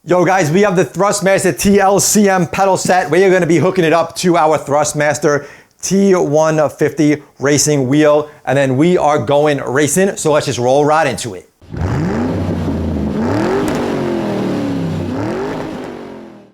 Yo guys, we have the Thrustmaster T-LCM pedal set. We are going to be hooking it up to our Thrustmaster T150 racing wheel, and then we are going racing. So let's just roll right into it.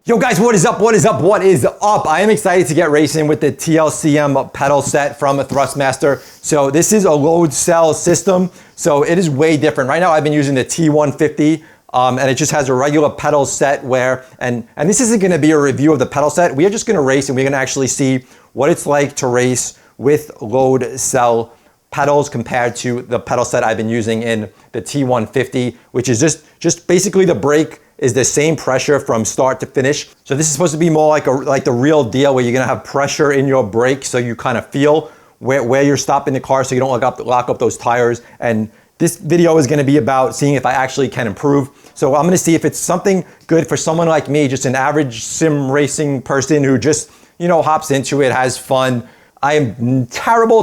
Yo guys, what is up? What is up? What is up? I am excited to get racing with the TLCM pedal set from Thrustmaster. So this is a load cell system. So it is way different. Right now I've been using the T150. And it just has a regular pedal set where, and this isn't gonna be a review of the pedal set. We are just gonna race and we're gonna actually see what it's like to race with load cell pedals compared to the pedal set I've been using in the T150, which is just basically the brake is the same pressure from start to finish. So this is supposed to be more like the real deal where you're gonna have pressure in your brake so you kind of feel where you're stopping the car so you don't lock up those tires. And this video is gonna be about seeing if I actually can improve. So I'm gonna see if it's something good for someone like me, just an average sim racing person who just, you know, hops into it, has fun. I am terrible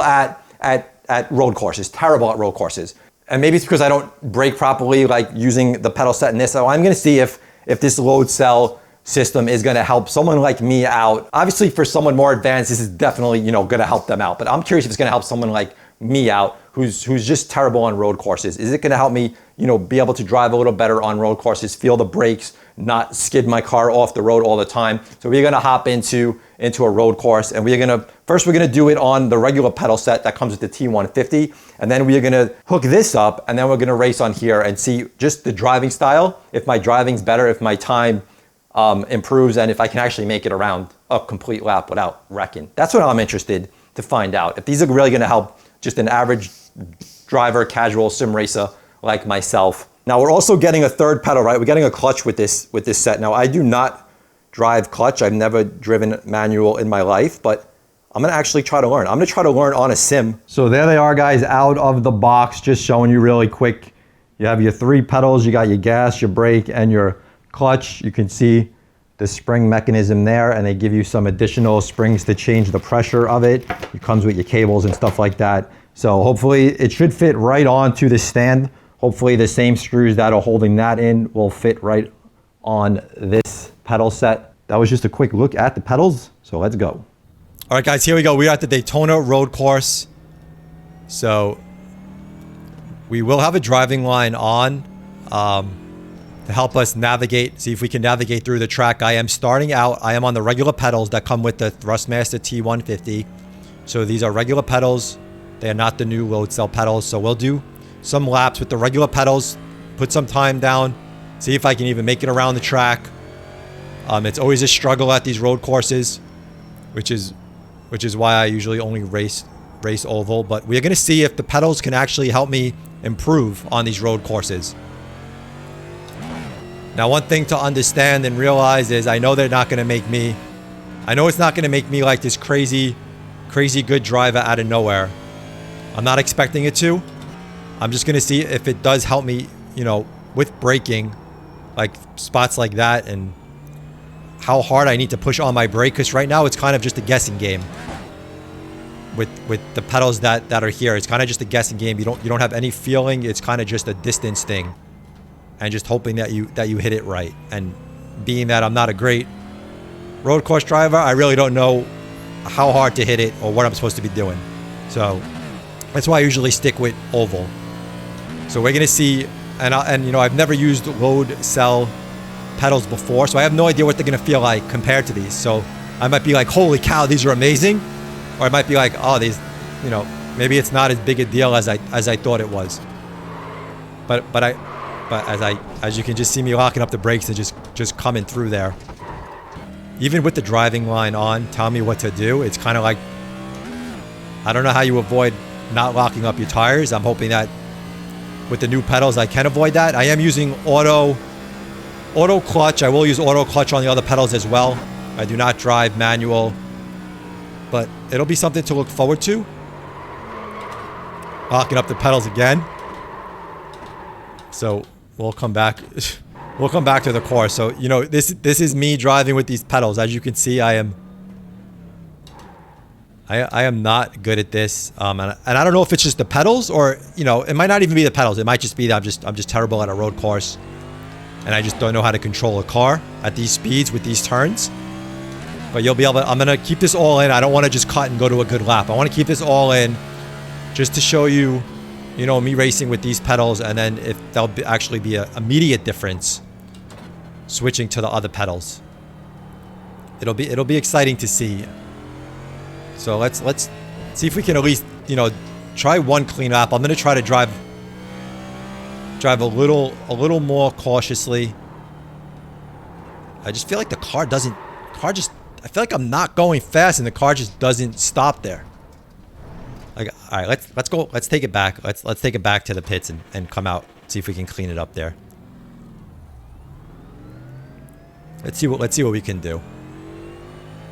at road courses, terrible at road courses. And maybe it's because I don't brake properly, like using the pedal set in this. So I'm gonna see if this load cell system is gonna help someone like me out. Obviously for someone more advanced, this is definitely, you know, gonna help them out. But I'm curious if it's gonna help someone like me out who's just terrible on road courses. Is it gonna help me, you know, be able to drive a little better on road courses, feel the brakes, not skid my car off the road all the time? So we're gonna hop into a road course, and we're gonna do it on the regular pedal set that comes with the T150, and then we're gonna hook this up, and then we're gonna race on here and see just the driving style, if my driving's better, if my time improves, and if I can actually make it around a complete lap without wrecking. That's what I'm interested to find out. If these are really gonna help just an average driver, casual sim racer like myself. Now we're also getting a third pedal, right? We're getting a clutch with this set. Now I do not drive clutch. I've never driven manual in my life, but I'm gonna actually try to learn. I'm gonna try to learn on a sim. So there they are, guys, out of the box, just showing you really quick. You have your three pedals. You got your gas, your brake, and your clutch. You can see the spring mechanism there, and they give you some additional springs to change the pressure of it. It comes with your cables and stuff like that. So hopefully it should fit right onto the stand. Hopefully the same screws that are holding that in will fit right on this pedal set. That was just a quick look at the pedals, so let's go. All right, guys, here we go. We're at the Daytona road course. So we will have a driving line on to help us navigate, see if we can navigate through the track. I am starting out, I am on the regular pedals that come with the Thrustmaster T150. So these are regular pedals. They are not the new load cell pedals. So we'll do some laps with the regular pedals, put some time down, see if I can even make it around the track. It's always a struggle at these road courses, which is why I usually only race oval. But we're gonna see if the pedals can actually help me improve on these road courses. Now, one thing to understand and realize is I know they're not gonna make me, I know it's not gonna make me like this crazy good driver out of nowhere. I'm not expecting it to. I'm just gonna see if it does help me, you know, with braking, like spots like that, and how hard I need to push on my brake, because right now it's kind of just a guessing game. With the pedals that are here, it's kind of just a guessing game. You don't have any feeling. It's kind of just a distance thing, and just hoping that you hit it right. And being that I'm not a great road course driver, I really don't know how hard to hit it or what I'm supposed to be doing. So that's why I usually stick with oval. So we're gonna see, and you know, I've never used load cell pedals before, so I have no idea what they're gonna feel like compared to these. So I might be like, holy cow, these are amazing, or I might be like, oh, these, you know, maybe it's not as big a deal as I thought it was. But as you can just see me locking up the brakes and just coming through there. Even with the driving line on, tell me what to do. It's kind of like, I don't know how you avoid not locking up your tires. I'm hoping that with the new pedals I can avoid that. I am using auto clutch. I will use auto clutch on the other pedals as well. I do not drive manual, but it'll be something to look forward to. Locking up the pedals again. So we'll come back to the course. So, you know, this is me driving with these pedals. As you can see, I am not good at this, and I don't know if it's just the pedals, or, you know, it might not even be the pedals. It might just be that I'm just terrible at a road course. and I just don't know how to control a car at these speeds with these turns. But you'll be able to, I'm going to keep this all in. I don't want to just cut and go to a good lap. I want to keep this all in just to show you, you know, me racing with these pedals, and then if there'll actually be an immediate difference switching to the other pedals. It'll be exciting to see. So let's see if we can at least, you know, try one clean lap. I'm going to try to drive a little more cautiously. I just feel like the car I feel like I'm not going fast and the car just doesn't stop there. Like, all right, let's go. Let's take it back. Let's take it back to the pits and come out. See if we can clean it up there. Let's see what we can do.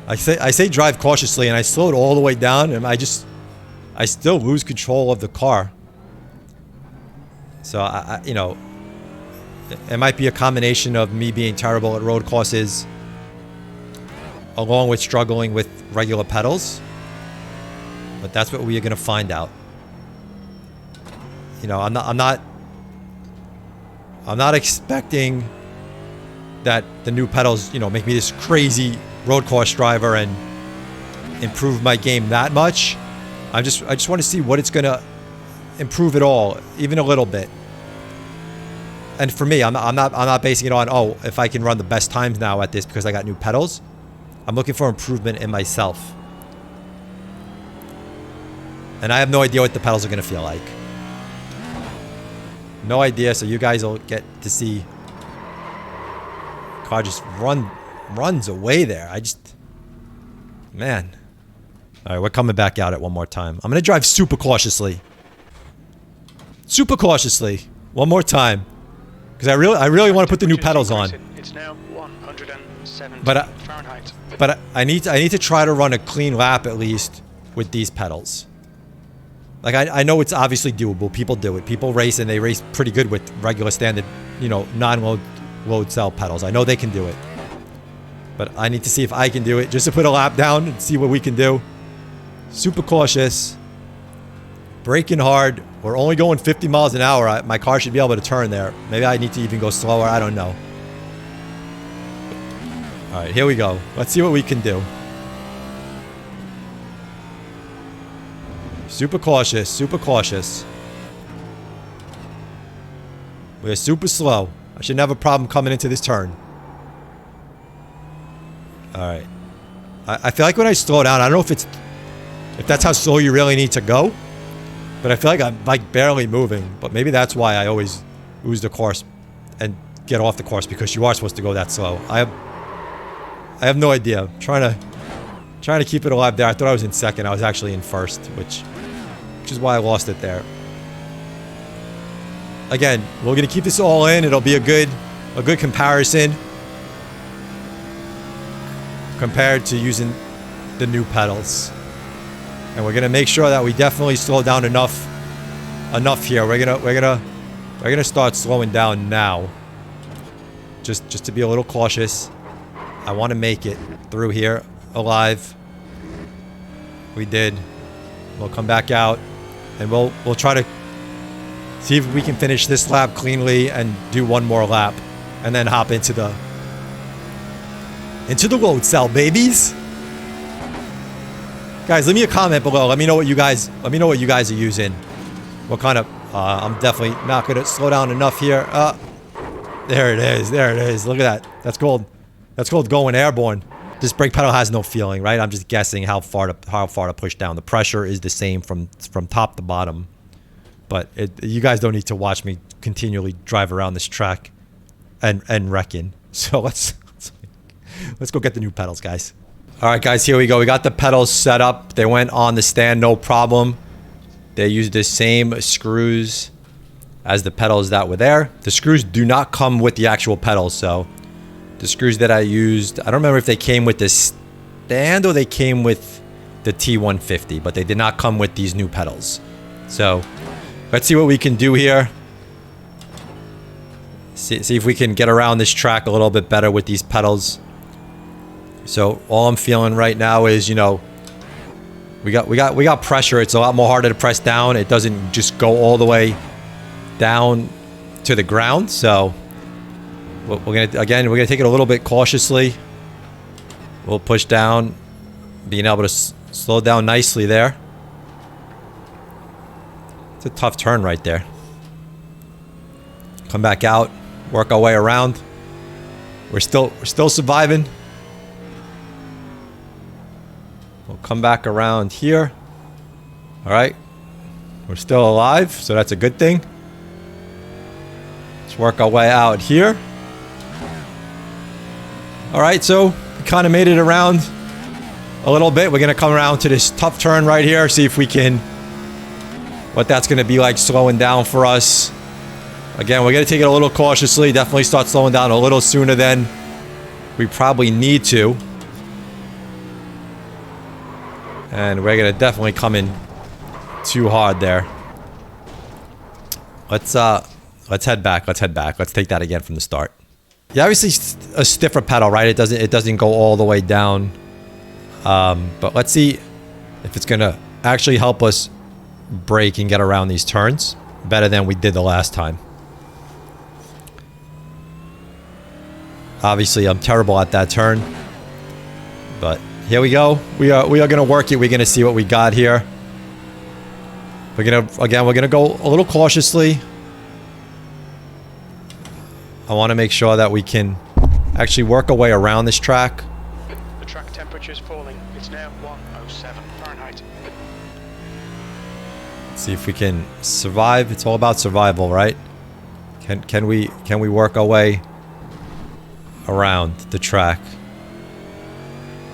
I say drive cautiously, and I slow it all the way down, and I still lose control of the car. So you know, it might be a combination of me being terrible at road courses, along with struggling with regular pedals. But that's what we are gonna find out. You know, I'm not expecting that the new pedals, you know, make me this crazy road course driver and improve my game that much. I just want to see what it's gonna improve it all, even a little bit. And for me, I'm not basing it on, oh, if I can run the best times now at this because I got new pedals. I'm looking for improvement in myself. And I have no idea what the pedals are gonna feel like. No idea, so you guys will get to see. Car just runs away there. Man. All right, we're coming back out at one more time. I'm gonna drive super cautiously. Super cautiously. One more time. Because I really want to put the new pedals on. It's now 170 Fahrenheit. But I need to try to run a clean lap at least with these pedals. Like I know it's obviously doable. People do it. People race, and they race pretty good with regular standard, you know, non-load cell pedals. I know they can do it. But I need to see if I can do it, just to put a lap down and see what we can do. Super cautious. Braking hard. We're only going 50 miles an hour. My car should be able to turn there. Maybe I need to even go slower. I don't know. All right, here we go. Let's see what we can do. Super cautious. Super cautious. We're super slow. I shouldn't have a problem coming into this turn. Alright. I feel like when I slow down, I don't know if that's how slow you really need to go. But I feel like I'm like barely moving. But maybe that's why I always lose the course and get off the course, because you are supposed to go that slow. I have no idea. I'm trying to keep it alive there. I thought I was in second. I was actually in first, which is why I lost it there. Again, we're gonna keep this all in. It'll be a good comparison compared to using the new pedals. And we're gonna make sure that we definitely slow down enough here. We're gonna start slowing down now. Just to be a little cautious. I want to make it through here alive. We did. We'll come back out, and we'll try to see if we can finish this lap cleanly and do one more lap, and then hop into the load cell, babies. Guys, leave me a comment below. Let me know what you guys are using. What kind of I'm definitely not gonna slow down enough here. There it is. Look at that. That's called going airborne. This brake pedal has no feeling, right? I'm just guessing how far to push down. The pressure is the same from top to bottom. But you guys don't need to watch me continually drive around this track and wrecking. So let's go get the new pedals, guys. All right, guys, here we go. We got the pedals set up. They went on the stand, no problem. They used the same screws as the pedals that were there. The screws do not come with the actual pedals, so the screws that I used, I don't remember if they came with this stand or they came with the T150, but they did not come with these new pedals. So let's see what we can do here. See if we can get around this track a little bit better with these pedals. So all I'm feeling right now is, you know, we got pressure. It's a lot more harder to press down. It doesn't just go all the way down to the ground. So we're gonna take it a little bit cautiously. We'll push down, being able to slow down nicely there. It's a tough turn right there. Come back out, work our way around. We're still surviving. We'll come back around here. All right, we're still alive, so that's a good thing. Let's work our way out here. All right, so we kind of made it around a little bit. We're gonna come around to this tough turn right here, see if we can, what that's gonna be like slowing down for us. Again, we're gonna take it a little cautiously, definitely start slowing down a little sooner than we probably need to. And we're gonna definitely come in too hard there. Let's head back. Let's take that again from the start. Yeah, obviously a stiffer pedal, right? It doesn't go all the way down. But let's see if it's gonna actually help us brake and get around these turns better than we did the last time. Obviously, I'm terrible at that turn, but here we go. We are gonna work it. We're gonna see what we got here. We're gonna go a little cautiously. I want to make sure that we can actually work our way around this track. The track temperature is falling. It's now 107 Fahrenheit. Let's see if we can survive. It's all about survival, right? Can we work our way around the track?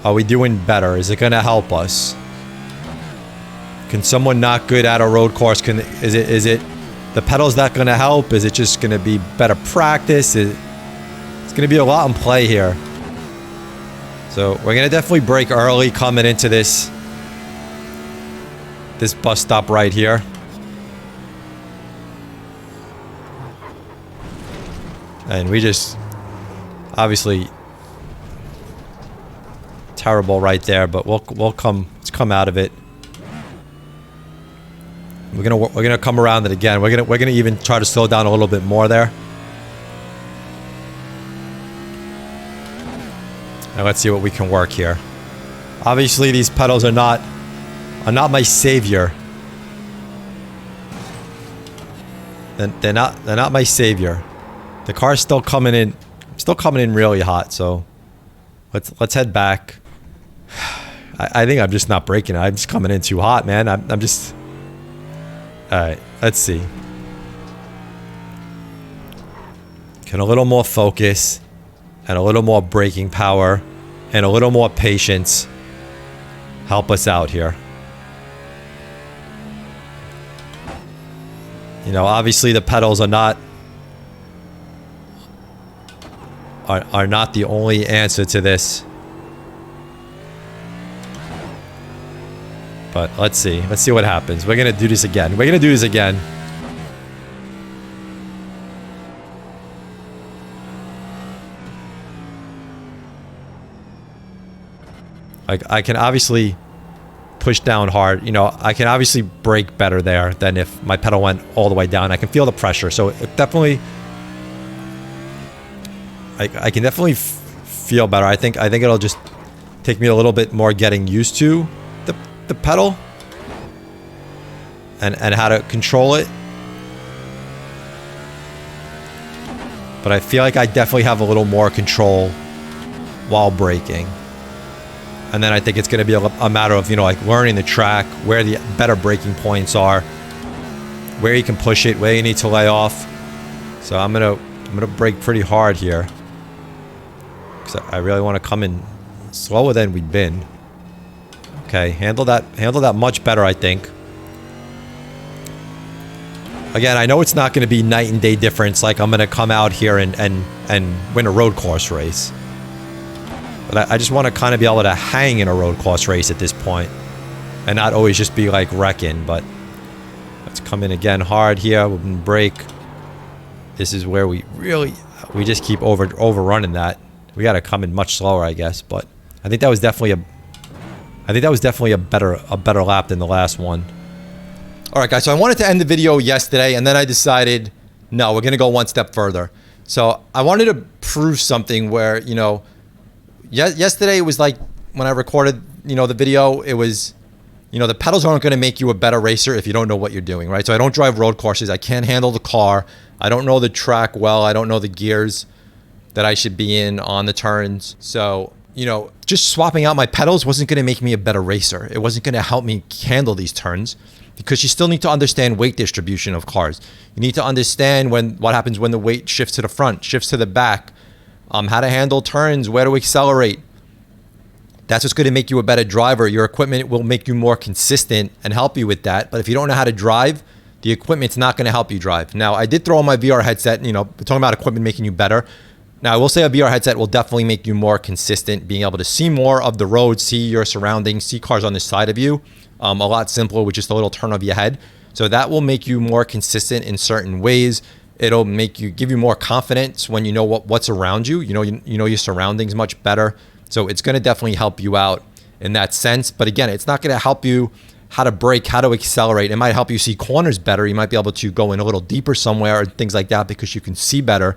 Are we doing better? Is it going to help us? Can someone not good at a road course, is it the pedals not going to help? Is it just going to be better practice? It's going to be a lot in play here. So we're going to definitely brake early coming into this bus stop right here. And we just obviously terrible right there, but let's come out of it. We're gonna come around it again. We're gonna even try to slow down a little bit more there. And let's see what we can work here. Obviously, these pedals are not my savior. They're not my savior. The car's still coming in. Still coming in really hot. So let's head back. I think I'm just not braking it. I'm just coming in too hot, man. I'm just. Alright, let's see. Can a little more focus and a little more braking power and a little more patience help us out here? You know, obviously the pedals are not the only answer to this. But let's see what happens. We're gonna do this again. Like, I can obviously push down hard. You know, I can obviously brake better there than if my pedal went all the way down. I can feel the pressure. So it definitely, I can definitely feel better. I think it'll just take me a little bit more getting used to the pedal and how to control it. But I feel like I definitely have a little more control while braking. And then I think it's going to be a matter of, you know, like learning the track, where the better braking points are, where you can push it, where you need to lay off. So I'm gonna brake pretty hard here, because I really want to come in slower than we've been. Okay, handle that much better, I think. Again, I know it's not going to be night and day difference. Like, I'm going to come out here and win a road course race. But I just want to kind of be able to hang in a road course race at this point, and not always just be like wrecking. But let's come in again hard here. We can brake. This is where we just keep overrunning that. We got to come in much slower, I guess. But I think that was definitely a better lap than the last one. All right, guys. So I wanted to end the video yesterday, and then I decided, no, we're gonna go one step further. So I wanted to improve something where, you know, yesterday it was like when I recorded, you know, the video, it was, you know, the pedals aren't going to make you a better racer if you don't know what you're doing, right? So I don't drive road courses. I can't handle the car. I don't know the track well. I don't know the gears that I should be in on the turns. So, you know, just swapping out my pedals wasn't going to make me a better racer. It wasn't going to help me handle these turns, because you still need to understand weight distribution of cars. You need to understand what happens when the weight shifts to the front, shifts to the back, how to handle turns, where to accelerate. That's what's going to make you a better driver. Your equipment will make you more consistent and help you with that. But if you don't know how to drive, the equipment's not going to help you drive. Now, I did throw on my VR headset, you know, talking about equipment making you better. Now, I will say a VR headset will definitely make you more consistent, being able to see more of the road, see your surroundings, see cars on the side of you. A lot simpler with just a little turn of your head. So that will make you more consistent in certain ways. It'll give you more confidence when you know what's around you. You know your surroundings much better. So it's going to definitely help you out in that sense. But again, it's not going to help you how to brake, how to accelerate. It might help you see corners better. You might be able to go in a little deeper somewhere or things like that because you can see better.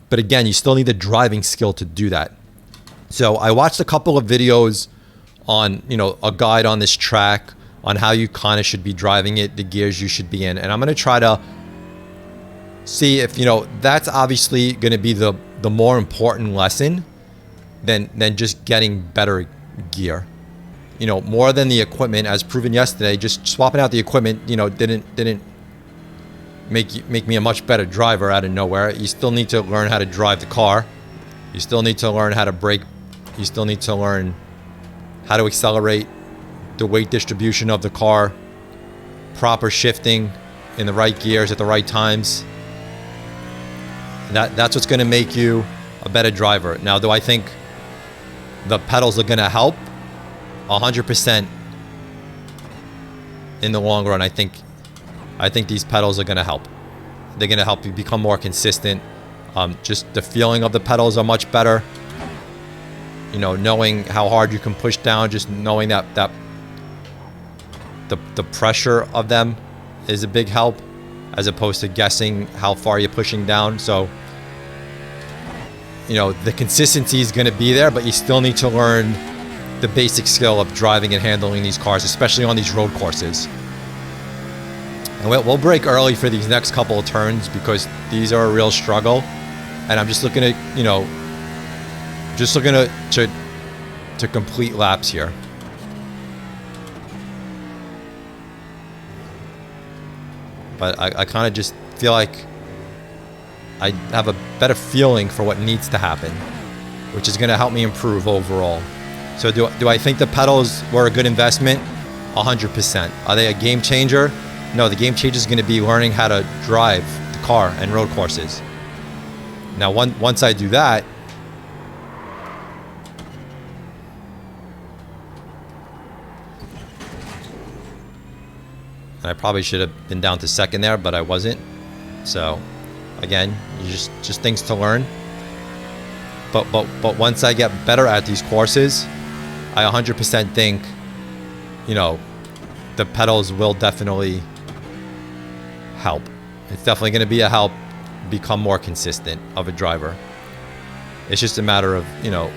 But again, you still need the driving skill to do that. So I watched a couple of videos on, you know, a guide on this track on how you kind of should be driving it, the gears you should be in. And I'm going to try to see if, you know, that's obviously going to be the more important lesson than just getting better gear. You know, more than the equipment, as proven yesterday, just swapping out the equipment, you know, didn't make me a much better driver out of nowhere. You still need to learn how to drive the car. You still need to learn how to brake. You still need to learn how to accelerate, the weight distribution of the car, proper shifting in the right gears at the right times. That's what's going to make you a better driver. Now, do I think the pedals are going to help? 100% in the long run. I think these pedals are going to help. They're going to help you become more consistent. Just the feeling of the pedals are much better. You know, knowing how hard you can push down, just knowing that the pressure of them is a big help, as opposed to guessing how far you're pushing down. So, you know, the consistency is going to be there, but you still need to learn the basic skill of driving and handling these cars, especially on these road courses. And we'll brake early for these next couple of turns because these are a real struggle. And I'm just looking at, you know, to complete laps here. But I kind of just feel like I have a better feeling for what needs to happen, which is going to help me improve overall. So do I think the pedals were a good investment? 100%. Are they a game changer? No, the game changer is going to be learning how to drive the car and road courses. Now, once I do that, and I probably should have been down to second there, but I wasn't. So, again, just things to learn. But once I get better at these courses, I 100% think, you know, the pedals will definitely help. It's definitely going to be a help become more consistent of a driver. It's just a matter of, you know,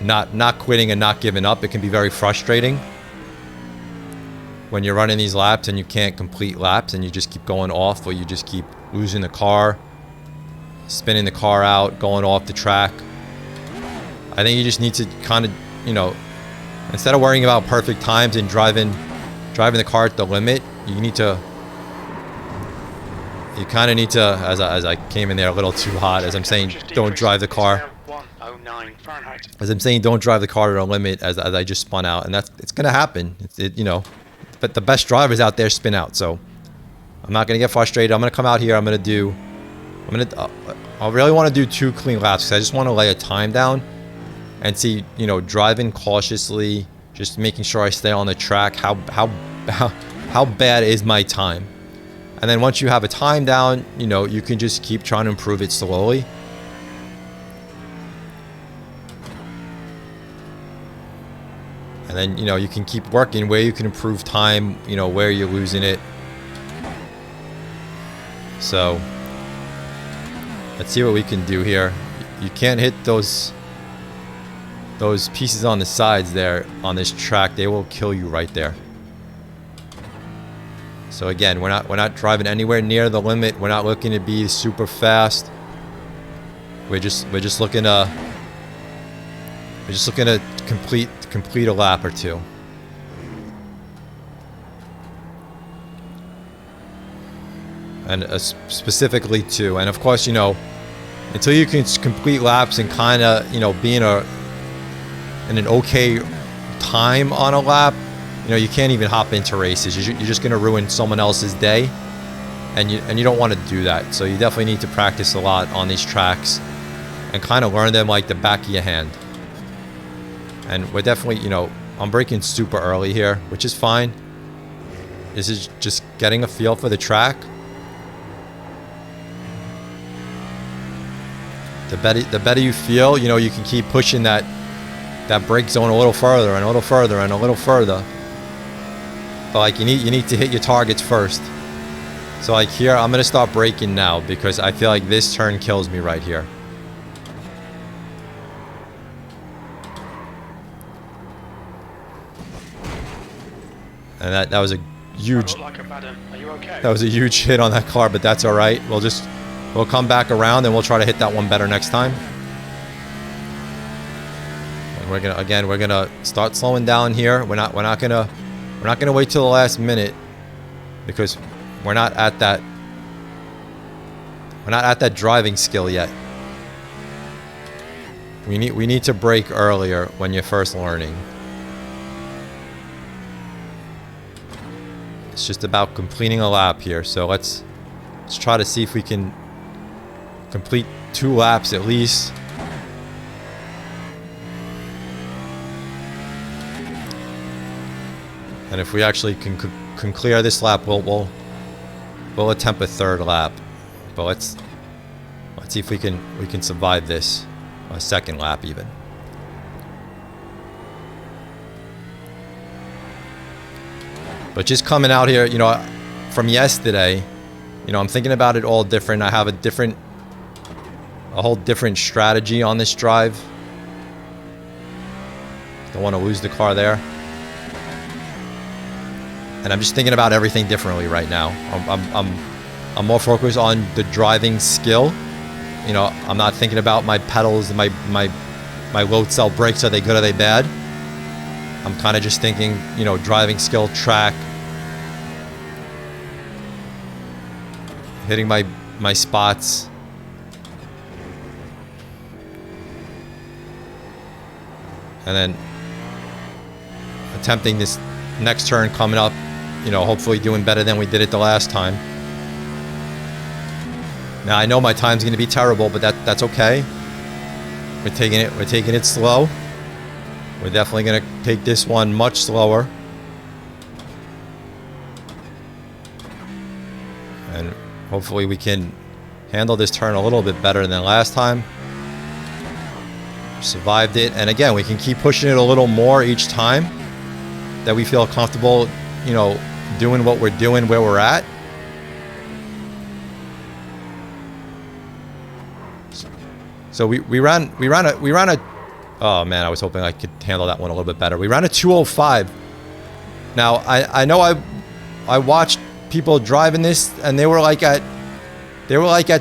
not quitting and not giving up. It can be very frustrating when you're running these laps and you can't complete laps and you just keep going off, or you just keep losing the car, spinning the car out, going off the track. I think you just need to kind of, you know, instead of worrying about perfect times and driving the car at the limit, you kind of need to, as I came in there a little too hot, as I'm saying, don't drive the car. As I'm saying, don't drive the car to the limit, as I just spun out, and it's gonna happen. You know, but the best drivers out there spin out. So I'm not gonna get frustrated. I'm gonna come out here. I really want to do 2 clean laps because I just want to lay a time down and see, you know, driving cautiously, just making sure I stay on the track. How bad is my time? And then once you have a time down, you know, you can just keep trying to improve it slowly. And then, you know, you can keep working where you can improve time, you know, where you're losing it. So Let's see what we can do here. You can't hit those pieces on the sides there on this track. They will kill you right there. So again, we're not driving anywhere near the limit. We're not looking to be super fast. We're just looking to complete a lap or two. And specifically 2. And of course, you know, until you can complete laps and kind of, you know, be in an okay time on a lap, you know, you can't even hop into races. You're just going to ruin someone else's day, and you don't want to do that. So you definitely need to practice a lot on these tracks and kind of learn them like the back of your hand. And we're definitely, you know, I'm braking super early here, which is fine. This is just getting a feel for the track. The better you feel, you know, you can keep pushing that brake zone a little further and a little further and a little further. But like you need to hit your targets first. So like here, I'm gonna start braking now because I feel like this turn kills me right here. And that was a huge. Are you okay? That was a huge hit on that car, but that's all right. We'll come back around and we'll try to hit that one better next time. And we're gonna start slowing down here. We're not gonna wait till the last minute because we're not at that driving skill yet. We need to brake earlier when you're first learning. It's just about completing a lap here. So let's try to see if we can complete 2 laps at least. And if we actually can clear this lap, we'll attempt a 3rd lap. But let's see if we can survive this, a 2nd lap even. But just coming out here, you know, from yesterday, you know, I'm thinking about it all different. I have a whole different strategy on this drive. Don't want to lose the car there. And I'm just thinking about everything differently right now. I'm more focused on the driving skill. You know, I'm not thinking about my pedals and my load cell brakes. Are they good? Are they bad? I'm kind of just thinking, you know, driving skill, track, hitting my spots. And then attempting this next turn coming up, you know, hopefully doing better than we did it the last time. Now I know my time's going to be terrible, but that's okay. We're taking it slow. We're definitely going to take this one much slower. And hopefully we can handle this turn a little bit better than last time. Survived it. And again, we can keep pushing it a little more each time that we feel comfortable, you know, doing what we're doing where we're at. So we ran a oh man, I was hoping I could handle that one a little bit better. We ran a 205. Now I know I watched people driving this and they were like at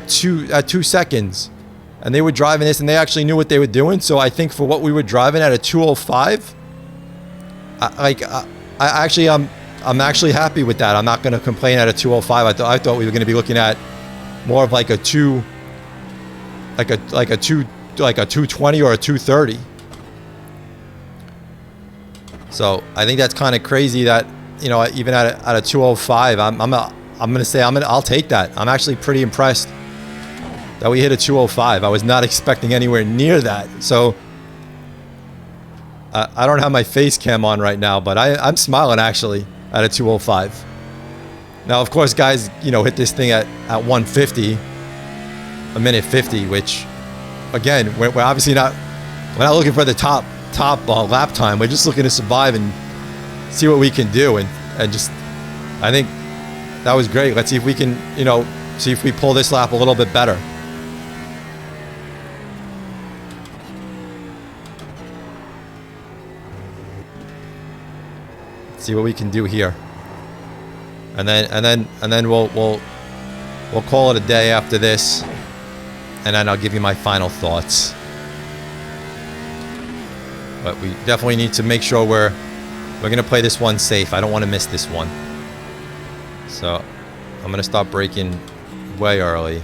2 seconds. And they were driving this and they actually knew what they were doing. So I think for what we were driving at a 205, I'm actually happy with that. I'm not going to complain at a 205. I thought we were going to be looking at more of like a 220 or a 230. So I think that's kind of crazy that, you know, even at a 205, I'll take that. I'm actually pretty impressed that we hit a 205. I was not expecting anywhere near that. So I don't have my face cam on right now, but I'm smiling actually at a 205. Now, of course, guys, you know, hit this thing at 150, a minute 50, which, again, we're obviously not looking for the top lap time. We're just looking to survive and see what we can do, and just, I think that was great. Let's see if we can, you know, see if we pull this lap a little bit better. See what we can do here. And then we'll call it a day after this. And then I'll give you my final thoughts. But we definitely need to make sure we're gonna play this one safe. I don't want to miss this one. So I'm gonna start braking way early.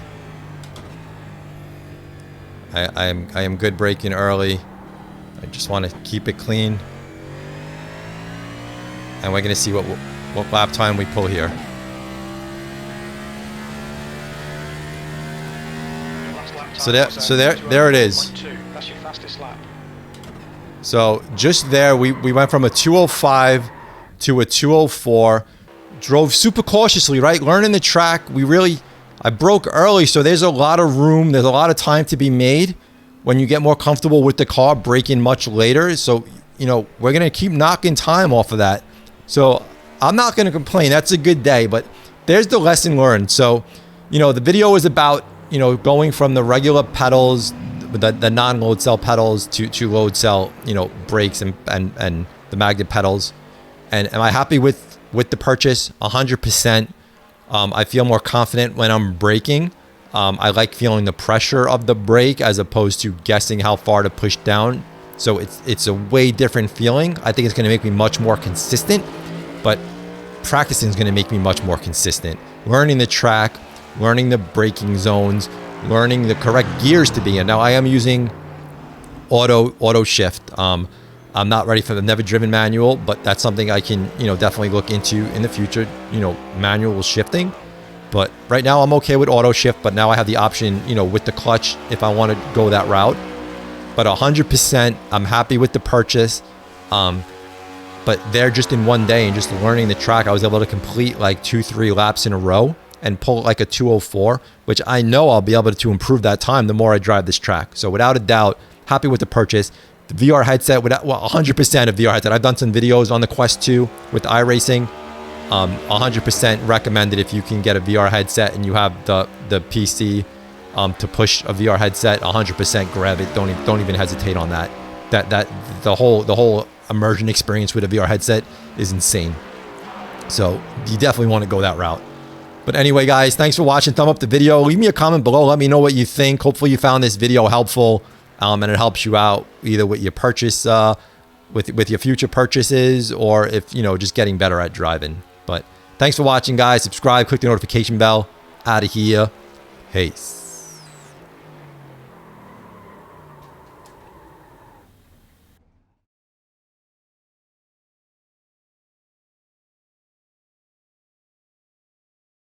I am good braking early. I just want to keep it clean. And we're gonna see what lap time we pull here. So there it is. That's your fastest lap. So just there, we went from a 205 to a 204. Drove super cautiously, right? Learning the track. I broke early, so there's a lot of room. There's a lot of time to be made when you get more comfortable with the car, braking much later. So, you know, we're going to keep knocking time off of that. So I'm not going to complain. That's a good day, but there's the lesson learned. So, you know, the video is about, you know, going from the regular pedals, the non-load cell pedals to load cell, you know, brakes and the magnet pedals. And am I happy with the purchase? 100%. I feel more confident when I'm braking. I like feeling the pressure of the brake as opposed to guessing how far to push down. So it's a way different feeling. I think it's going to make me much more consistent, but practicing is going to make me much more consistent. Learning the track, learning the braking zones, learning the correct gears to be in. Now I am using auto shift. I'm not ready for the never driven manual, but that's something I can, you know, definitely look into in the future, you know, manual shifting. But right now I'm okay with auto shift, but now I have the option, you know, with the clutch if I want to go that route. But 100%, I'm happy with the purchase. But there just in one day and just learning the track, I was able to complete like 2-3 laps in a row and pull like a 204, which I know I'll be able to improve that time the more I drive this track. So without a doubt, happy with the purchase. The VR headset, 100% of VR headset. I've done some videos on the Quest 2 with iRacing. 100% recommended if you can get a VR headset and you have the PC to push a VR headset. 100% grab it. Don't even hesitate on that. The whole immersion experience with a VR headset is insane. So you definitely want to go that route. But anyway, guys, thanks for watching. Thumb up the video. Leave me a comment below. Let me know what you think. Hopefully you found this video helpful. And it helps you out either with your purchase, with your future purchases, or if, you know, just getting better at driving. But thanks for watching, guys. Subscribe, click the notification bell. Out of here. Peace.